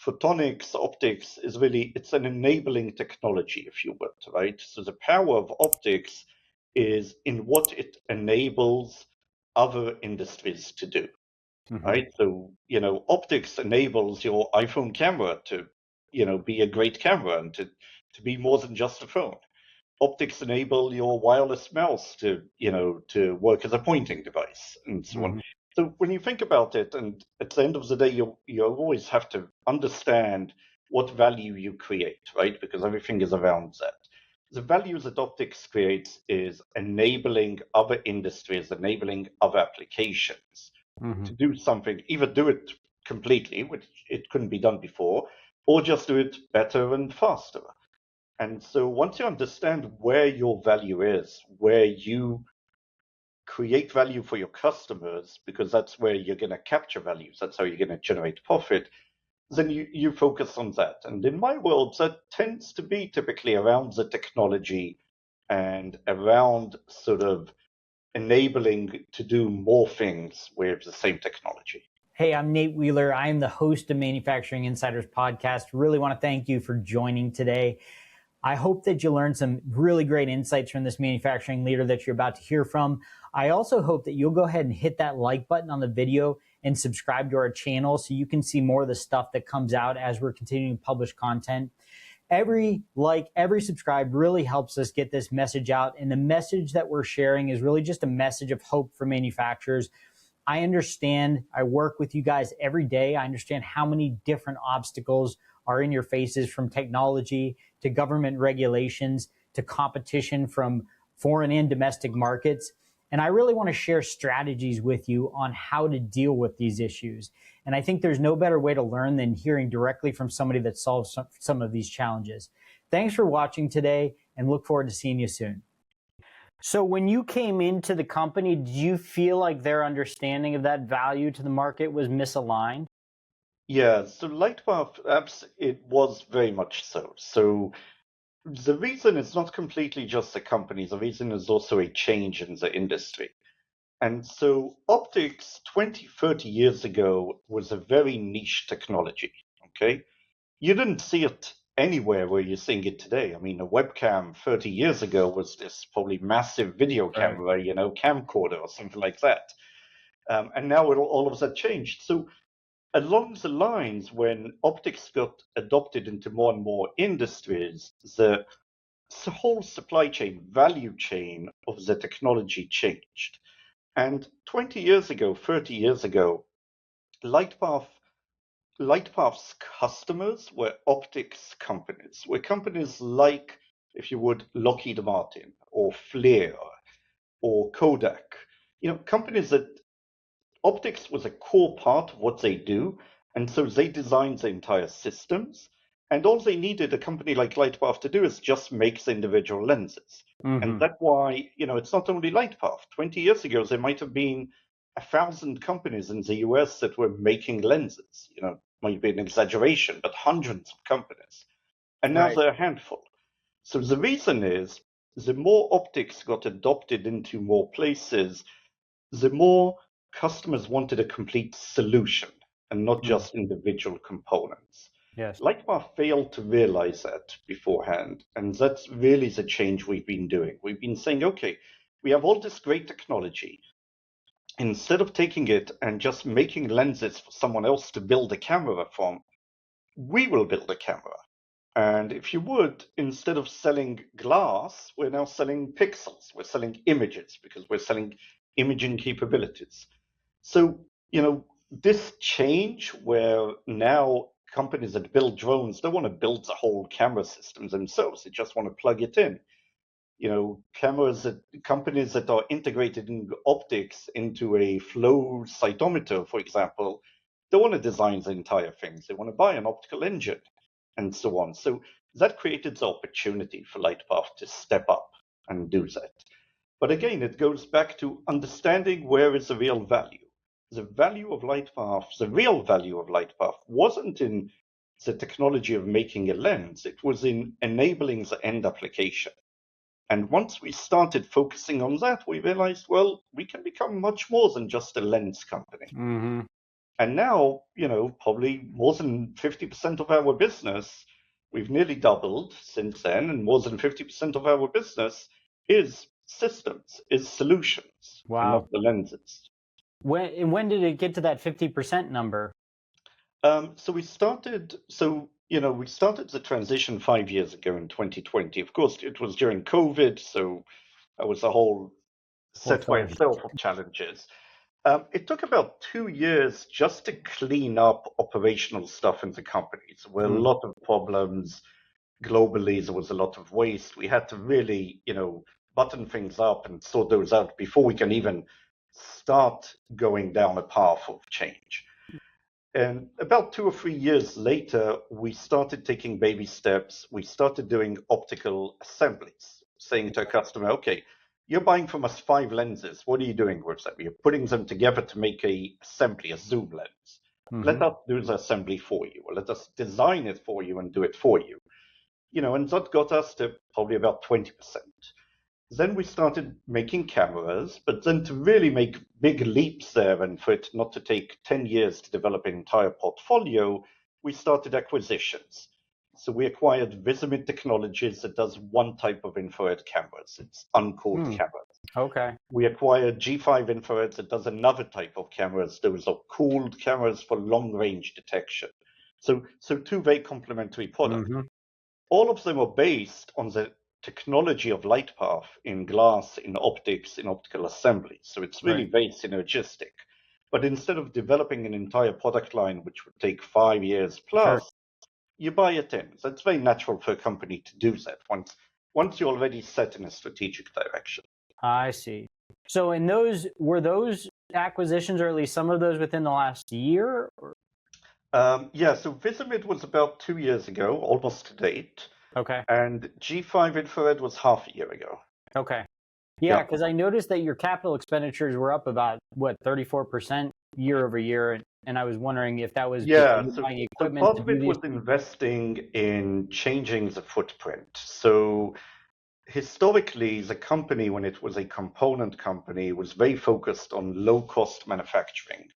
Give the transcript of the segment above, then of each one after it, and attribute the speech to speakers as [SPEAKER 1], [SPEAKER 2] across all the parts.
[SPEAKER 1] photonics, optics is really, it's an enabling technology, if you would, right? So the power of optics is in what it enables other industries to do, right? So, optics enables your iPhone camera to, be a great camera and to be more than just a phone. Optics enable your wireless mouse to, to work as a pointing device and so on. So when you think about it, and at the end of the day, you always have to understand what value you create, right? Because everything is around that. The value that optics creates is enabling other industries, enabling other applications to do something, either do it completely, which it couldn't be done before, or just do it better and faster. And so once you understand where your value is, where you create value for your customers, because that's where you're going to capture values, that's how you're going to generate profit, then you focus on that. And in my world, that tends to be typically around the technology and around sort of enabling to do more things with the same technology.
[SPEAKER 2] Hey, I'm Nate Wheeler. I am the host of Manufacturing Insiders Podcast. Really want to thank you for joining today. I hope that you learned some really great insights from this manufacturing leader that you're about to hear from. I also hope that you'll go ahead and hit that like button on the video and subscribe to our channel so you can see more of the stuff that comes out as we're continuing to publish content. Every like, every subscribe really helps us get this message out. And the message that we're sharing is really just a message of hope for manufacturers. I understand, I work with you guys every day. I understand how many different obstacles are in your faces, from technology to government regulations to competition from foreign and domestic markets. And I really want to share strategies with you on how to deal with these issues. And I think there's no better way to learn than hearing directly from somebody that solves some of these challenges. Thanks for watching today, and look forward to seeing you soon. So when you came into the company, did you feel like their understanding of that value to the market was misaligned?
[SPEAKER 1] Yeah, so Lightpath apps, it was very much so. So the reason it's not completely just the company, the reason is also a change in the industry. And so optics 20, 30 years ago was a very niche technology, okay? You didn't see it anywhere where you're seeing it today. I mean, a webcam 30 years ago was this probably massive video camera, camcorder or something like that. And now all of that changed. So along the lines, when optics got adopted into more and more industries, the whole supply chain, value chain of the technology changed. And 20 years ago, 30 years ago, Lightpath's customers were optics companies, were companies like, if you would, Lockheed Martin or FLIR or Kodak, companies that optics was a core part of what they do, and so they designed the entire systems. And all they needed a company like Lightpath to do is just make the individual lenses. And that's why, it's not only Lightpath. 20 years ago, there might have been 1,000 companies in the US that were making lenses. Might be an exaggeration, but hundreds of companies. And now there are a handful. So the reason is, the more optics got adopted into more places, the more customers wanted a complete solution and not just individual components.
[SPEAKER 2] Yes.
[SPEAKER 1] Lightpath failed to realize that beforehand, and that's really the change we've been doing. We've been saying, okay, we have all this great technology. Instead of taking it and just making lenses for someone else to build a camera from, we will build a camera. And if you would, instead of selling glass, we're now selling pixels. We're selling images because we're selling imaging capabilities. So, this change where now companies that build drones don't want to build the whole camera systems themselves. They just want to plug it in. Companies that are integrated in optics into a flow cytometer, for example, don't want to design the entire thing. They want to buy an optical engine and so on. So that created the opportunity for Lightpath to step up and do that. But again, it goes back to understanding where is the real value. The value of Lightpath, the real value of Lightpath wasn't in the technology of making a lens. It was in enabling the end application. And once we started focusing on that, we realized, well, we can become much more than just a lens company. And now, probably more than 50% of our business, we've nearly doubled since then, and more than 50% of our business is systems, is solutions, and
[SPEAKER 2] Wow.
[SPEAKER 1] not the lenses.
[SPEAKER 2] When did it get to that 50% number?
[SPEAKER 1] We started the transition 5 years ago in 2020. Of course, it was during COVID, so that was a whole set by
[SPEAKER 2] Story.
[SPEAKER 1] itself of challenges. It took about 2 years just to clean up operational stuff in the companies. There were a lot of problems globally. There was a lot of waste. We had to really, button things up and sort those out before we can even start going down a path of change. And about 2 or 3 years later, we started taking baby steps. We started doing optical assemblies, saying to a customer, okay, you're buying from us 5 lenses. What are you doing with them? You're putting them together to make a assembly, a zoom lens. Let us do the assembly for you, or let us design it for you and do it for you. And that got us to probably about 20%. Then we started making cameras, but then to really make big leaps there and for it not to take 10 years to develop an entire portfolio, we started acquisitions. So we acquired Visimid Technologies that does one type of infrared cameras. It's uncooled cameras.
[SPEAKER 2] Okay.
[SPEAKER 1] We acquired G5 Infrared that does another type of cameras. Those are cooled cameras for long-range detection. So two very complementary products. All of them are based on the technology of Lightpath in glass, in optics, in optical assembly. So it's really very synergistic. But instead of developing an entire product line, which would take 5 years plus, you buy it in. So it's very natural for a company to do that once you're already set in a strategic direction.
[SPEAKER 2] I see. So were those acquisitions, or at least some of those, within the last year?
[SPEAKER 1] So Visimid was about 2 years ago, almost to date.
[SPEAKER 2] Okay.
[SPEAKER 1] And G5 Infrared was half a year ago.
[SPEAKER 2] Okay. Yeah, because I noticed that your capital expenditures were up about, 34% year over year. And I was wondering if that was buying equipment.
[SPEAKER 1] Part of it was investing in changing the footprint. So historically, the company, when it was a component company, was very focused on low-cost manufacturing.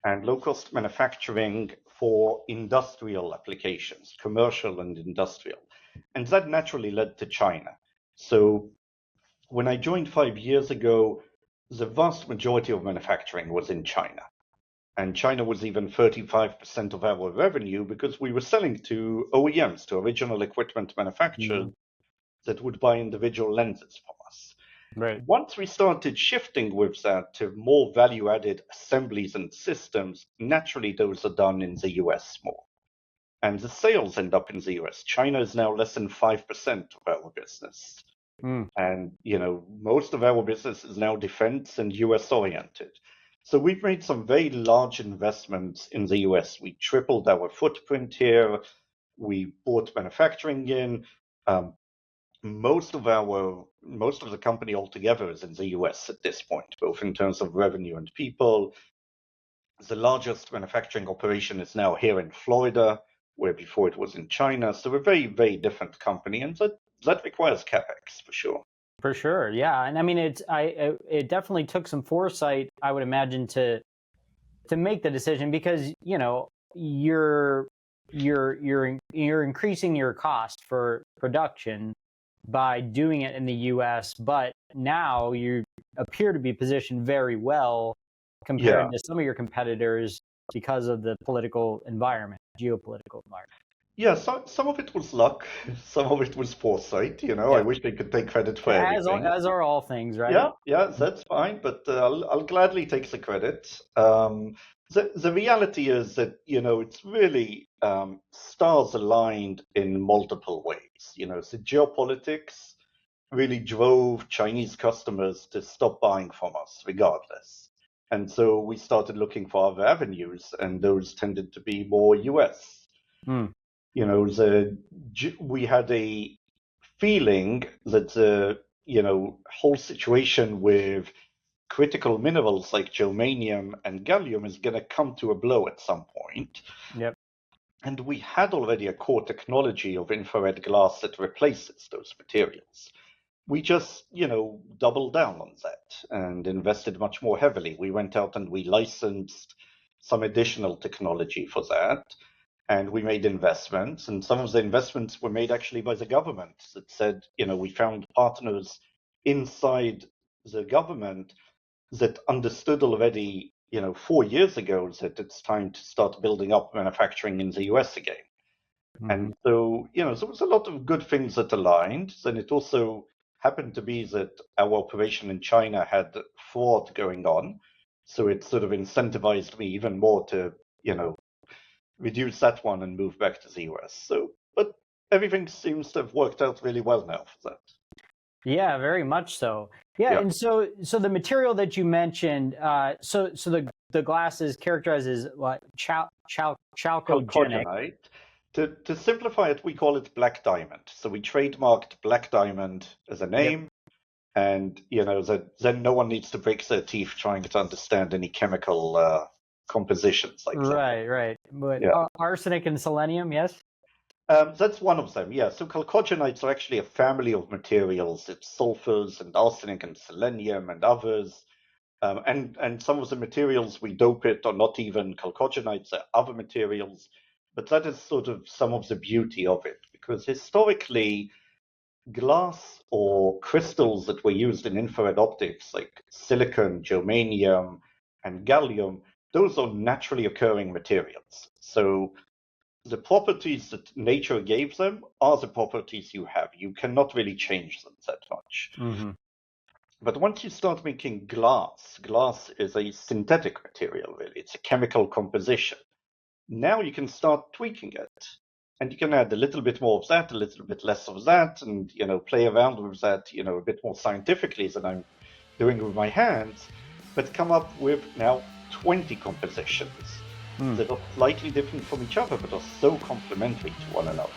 [SPEAKER 1] And low-cost manufacturing for industrial applications, commercial and industrial. And that naturally led to China. So when I joined 5 years ago, the vast majority of manufacturing was in China. And China was even 35% of our revenue because we were selling to OEMs, to original equipment manufacturers that would buy individual lenses from us.
[SPEAKER 2] Right.
[SPEAKER 1] Once we started shifting with that to more value-added assemblies and systems, naturally those are done in the US more. And the sales end up in the US. China is now less than 5% of our business. And, most of our business is now defense and US oriented. So we've made some very large investments in the US. We tripled our footprint here. We bought manufacturing in. Most of the company altogether is in the US at this point, both in terms of revenue and people. The largest manufacturing operation is now here in Florida, where before it was in China. So we're a very, very different company, and that requires CapEx for sure.
[SPEAKER 2] For sure, yeah. And I mean, it definitely took some foresight, I would imagine, to make the decision, because you're increasing your cost for production by doing it in the US, but now you appear to be positioned very well compared to some of your competitors because of the political environment, geopolitical environment.
[SPEAKER 1] Yeah, so some of it was luck, some of it was foresight. I wish they could take credit for everything.
[SPEAKER 2] As are all things, right?
[SPEAKER 1] Yeah, that's fine, but I'll gladly take the credit. The reality is that, it's really stars aligned in multiple ways. So geopolitics really drove Chinese customers to stop buying from us regardless. And so we started looking for other avenues, and those tended to be more US. We had a feeling that the whole situation with critical minerals like germanium and gallium is going to come to a blow at some point.
[SPEAKER 2] Yep.
[SPEAKER 1] And we had already a core technology of infrared glass that replaces those materials. We just, doubled down on that and invested much more heavily. We went out and we licensed some additional technology for that. And we made investments, and some of the investments were made actually by the government that said, we found partners inside the government that understood already, 4 years ago that it's time to start building up manufacturing in the US again. Mm-hmm. And so, there was a lot of good things that aligned. And it also happened to be that our operation in China had fraud going on. So it sort of incentivized me even more to, reduce that one and move back to the US. So, but everything seems to have worked out really well now for that.
[SPEAKER 2] Yeah, very much so. Yeah. And so the material that you mentioned, so the glass is characterized as what? Chalcogenic.
[SPEAKER 1] To simplify it, we call it black diamond. So we trademarked black diamond as a name. Yep. And, then no one needs to break their teeth trying to understand any chemical compositions like that.
[SPEAKER 2] Right. But arsenic and selenium, yes?
[SPEAKER 1] That's one of them, yeah. So chalcogenites are actually a family of materials. It's sulfurs and arsenic and selenium and others. And some of the materials we dope it are not even chalcogenites, they're other materials. But that is sort of some of the beauty of it, because historically, glass or crystals that were used in infrared optics, like silicon, germanium, and gallium, those are naturally occurring materials. So the properties that nature gave them are the properties you have. You cannot really change them that much. Mm-hmm. But once you start making glass is a synthetic material, really. It's a chemical composition. Now you can start tweaking it. And you can add a little bit more of that, a little bit less of that, and, play around with that, a bit more scientifically than I'm doing with my hands, but come up with now 20 compositions that are slightly different from each other, but are so complementary to one another.